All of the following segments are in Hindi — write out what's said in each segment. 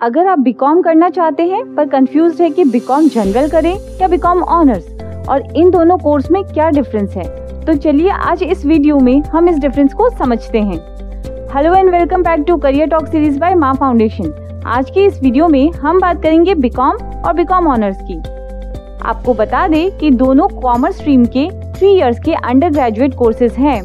अगर आप बीकॉम करना चाहते हैं पर कंफ्यूज है कि बीकॉम जनरल करें या बीकॉम ऑनर्स और इन दोनों कोर्स में क्या डिफरेंस है, तो चलिए आज इस वीडियो में हम इस डिफरेंस को समझते हैं। Hello and welcome back to career talk series by Maa foundation. आज की इस वीडियो में हम बात करेंगे बीकॉम और बीकॉम ऑनर्स की। आपको बता दें कि दोनों कॉमर्स स्ट्रीम के 3 इयर्स के अंडर ग्रेजुएट कोर्सेज हैं,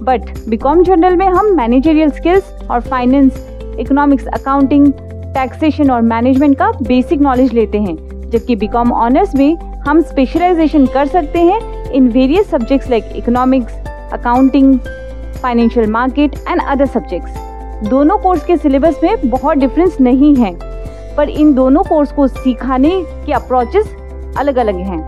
बट बीकॉम जनरल में हम मैनेजरियल स्किल्स और फाइनेंस, इकोनॉमिक्स, अकाउंटिंग, टैक्सेशन और मैनेजमेंट का बेसिक नॉलेज लेते हैं, जबकि बीकॉम ऑनर्स में हम स्पेशलाइजेशन कर सकते हैं in various subjects like economics, accounting, financial market and other subjects. दोनों कोर्स के सिलेबस में बहुत डिफरेंस नहीं है, पर इन दोनों कोर्स को सिखाने के अप्रोचेस अलग अलग हैं।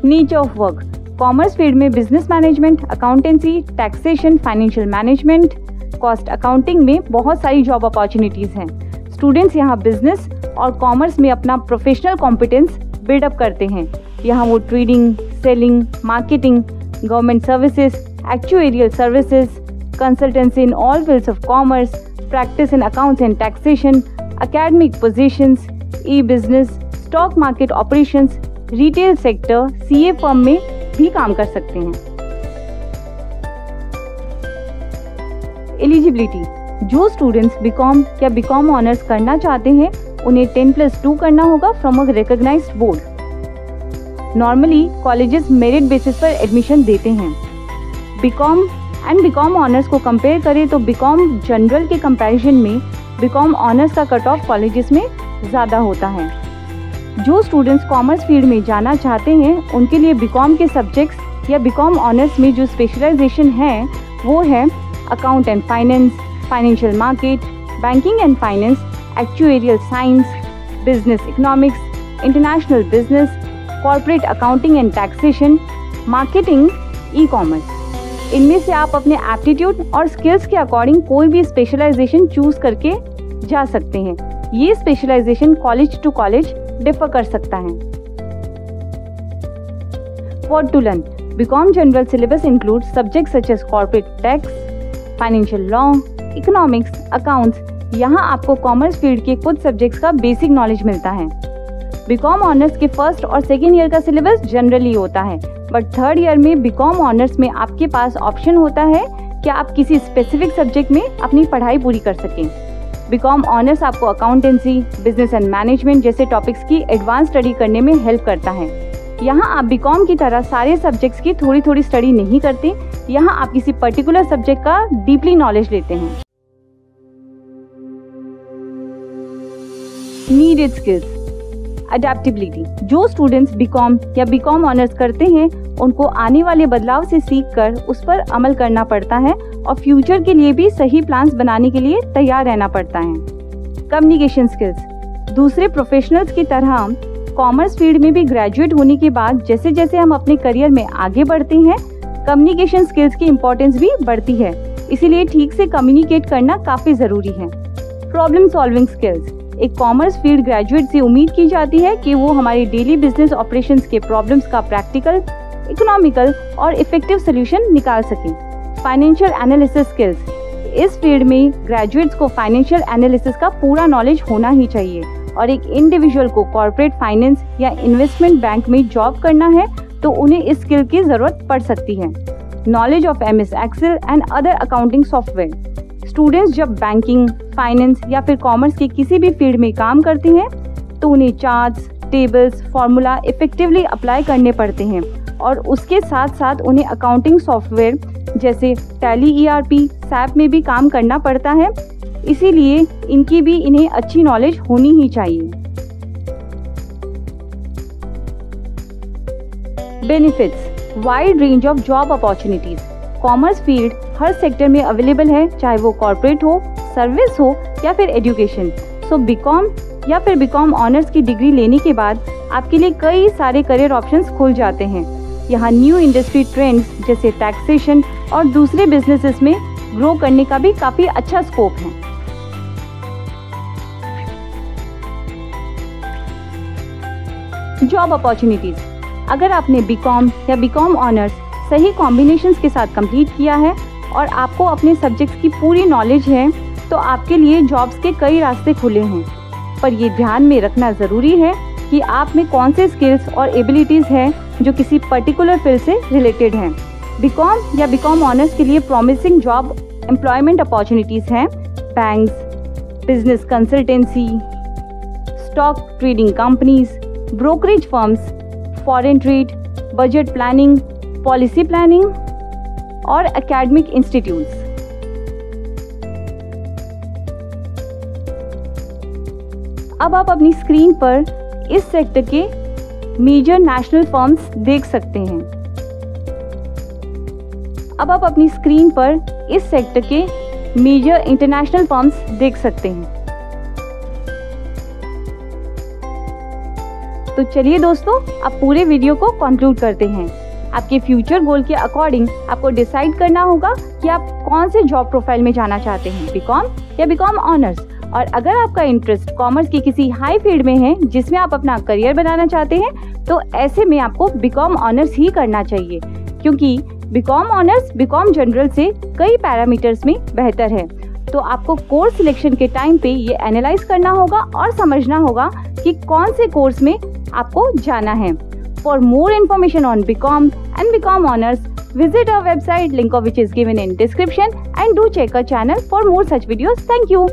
नीच ऑफ वर्क। कॉमर्स फील्ड में business management, accountancy, taxation, financial management, cost accounting में बहुत सारी जॉब अपॉर्चुनिटीज हैं। स्टूडेंट्स यहाँ बिजनेस और कॉमर्स में अपना प्रोफेशनल कॉम्पिटेंस बिल्डअप करते हैं। यहाँ वो trading, selling, marketing, government services, एक्चुएरियल services, consultancy in all fields of commerce, practice in accounts and taxation, academic positions, E business, stock market operations, retail sector, CA firm में भी काम कर सकते हैं। एलिजिबिलिटी। जो स्टूडेंट्स बीकॉम या बीकॉम ऑनर्स करना चाहते हैं उन्हें 10+2 करना होगा from a recognised board. Normally colleges merit basis पर एडमिशन देते हैं। बीकॉम एंड बीकॉम ऑनर्स को कंपेयर करें तो बीकॉम जनरल के कंपैरिजन में बीकॉम ऑनर्स का कट ऑफ कॉलेजेस में ज़्यादा होता है। जो स्टूडेंट्स कॉमर्स फील्ड में जाना चाहते हैं उनके लिए बीकॉम के सब्जेक्ट्स या बीकॉम ऑनर्स में जो स्पेशलाइजेशन है वो है account and finance, financial market, banking and finance, एक्चुएरियल science, business economics, international business, corporate accounting and taxation, marketing, e commerce. इनमें से आप अपने एप्टीट्यूड और स्किल्स के अकॉर्डिंग कोई भी स्पेशलाइजेशन चूज करके जा सकते हैं। ये specialisation college to college differ कर सकता है। What to learn. BCom general syllabus include subjects such as corporate tax, financial law, economics, accounts. यहाँ आपको कॉमर्स फील्ड के कुछ सब्जेक्ट्स का बेसिक नॉलेज मिलता है। बीकॉम ऑनर्स के फर्स्ट और सेकेंड ईयर का सिलेबस जनरली होता है, बट थर्ड ईयर में बीकॉम ऑनर्स में आपके पास ऑप्शन होता है कि आप किसी स्पेसिफिक सब्जेक्ट में अपनी पढ़ाई पूरी कर सकें। बीकॉम ऑनर्स आपको अकाउंटेंसी, बिजनेस एंड मैनेजमेंट जैसे टॉपिक्स की एडवांस स्टडी करने में हेल्प करता है। यहाँ आप बीकॉम की तरह सारे सब्जेक्ट्स की थोड़ी थोड़ी स्टडी नहीं करते, यहाँ आप किसी पर्टिकुलर सब्जेक्ट का डीपली नॉलेज लेते हैं। Needed skills. अडेप्टेबिलिटी। जो स्टूडेंट्स बीकॉम या बीकॉम ऑनर्स करते हैं उनको आने वाले बदलाव से सीखकर उस पर अमल करना पड़ता है और फ्यूचर के लिए भी सही प्लान्स बनाने के लिए तैयार रहना पड़ता है। Communication skills. दूसरे प्रोफेशनल्स की तरह कॉमर्स फील्ड में भी ग्रेजुएट होने के बाद जैसे जैसे हम अपने करियर में आगे बढ़ते हैं कम्युनिकेशन स्किल्स की इम्पोर्टेंस भी बढ़ती है, इसीलिए ठीक से कम्युनिकेट करना काफ़ी ज़रूरी है। Problem solving skills. एक कॉमर्स फील्ड ग्रेजुएट से उम्मीद की जाती है कि वो हमारे डेली बिजनेस ऑपरेशंस के प्रॉब्लम्स का प्रैक्टिकल, इकोनॉमिकल और इफेक्टिव सोल्यूशन निकाल सकें। Financial analysis skills. इस फील्ड में ग्रेजुएट्स को फाइनेंशियल एनालिसिस का पूरा नॉलेज होना ही चाहिए और एक इंडिविजुअल को कॉर्पोरेट फाइनेंस या इन्वेस्टमेंट बैंक में जॉब करना है तो उन्हें इस स्किल की ज़रूरत पड़ सकती है। Knowledge of MS excel and other accounting software. Students जब बैंकिंग, फाइनेंस या फिर कॉमर्स के किसी भी फील्ड में काम करते हैं तो उन्हें charts, tables, formula effectively apply करने पड़ते हैं और उसके साथ साथ उन्हें अकाउंटिंग सॉफ्टवेयर जैसे टैली, ERP, SAP में भी काम करना पड़ता है, इसीलिए इनकी भी इन्हें अच्छी नॉलेज होनी ही चाहिए। Benefits. Wide range of job opportunities. Commerce field her sector में अवेलेबल है, चाहे वो कॉर्पोरेट हो, सर्विस हो या फिर एजुकेशन। सो बीकॉम या फिर बीकॉम ऑनर्स की डिग्री लेने के बाद आपके लिए कई सारे करियर ऑप्शंस खुल जाते हैं। यहाँ न्यू इंडस्ट्री ट्रेंड्स जैसे टैक्सेशन और दूसरे बिजनेसेस में ग्रो करने का भी काफ़ी अच्छा स्कोप है। Job opportunities. अगर आपने बीकॉम या बीकॉम ऑनर्स सही कॉम्बिनेशंस के साथ कंप्लीट किया है और आपको अपने सब्जेक्ट्स की पूरी नॉलेज है तो आपके लिए जॉब्स के कई रास्ते खुले हैं, पर ये ध्यान में रखना ज़रूरी है कि आप में कौन से स्किल्स और एबिलिटीज़ हैं जो किसी पर्टिकुलर फील्ड से रिलेटेड हैं। बीकॉम या बीकॉम ऑनर्स के लिए प्रॉमिसिंग जॉब एम्प्लॉयमेंट अपॉर्चुनिटीज़ हैं banks, business consultancy, stock trading companies, brokerage firms, foreign trade, budget planning, policy planning और एकेडमिक इंस्टीट्यूट्स। अब आप अपनी स्क्रीन पर इस सेक्टर के मेजर नेशनल फर्म्स देख सकते हैं। अब आप अपनी स्क्रीन पर इस सेक्टर के मेजर इंटरनेशनल फर्म्स देख सकते हैं। तो चलिए दोस्तों, अब पूरे वीडियो को कंक्लूड करते हैं। आपके फ्यूचर गोल के अकॉर्डिंग आपको डिसाइड करना होगा कि आप कौन से जॉब प्रोफाइल में जाना चाहते हैं, बीकॉम या बीकॉम ऑनर्स। और अगर आपका इंटरेस्ट कॉमर्स की किसी हाई फील्ड में है जिसमें आप अपना करियर बनाना चाहते हैं, तो ऐसे में आपको बीकॉम ऑनर्स ही करना चाहिए, क्योंकि बीकॉम ऑनर्स बीकॉम जनरल से कई पैरामीटर्स में बेहतर है। तो आपको कोर्स सिलेक्शन के टाइम पे ये एनालाइज करना होगा और समझना होगा कि कौन से कोर्स में आपको जाना है। For more information on BCom and BCom honours, visit our website, link of which is given in description, and do check our channel for more such videos. Thank you.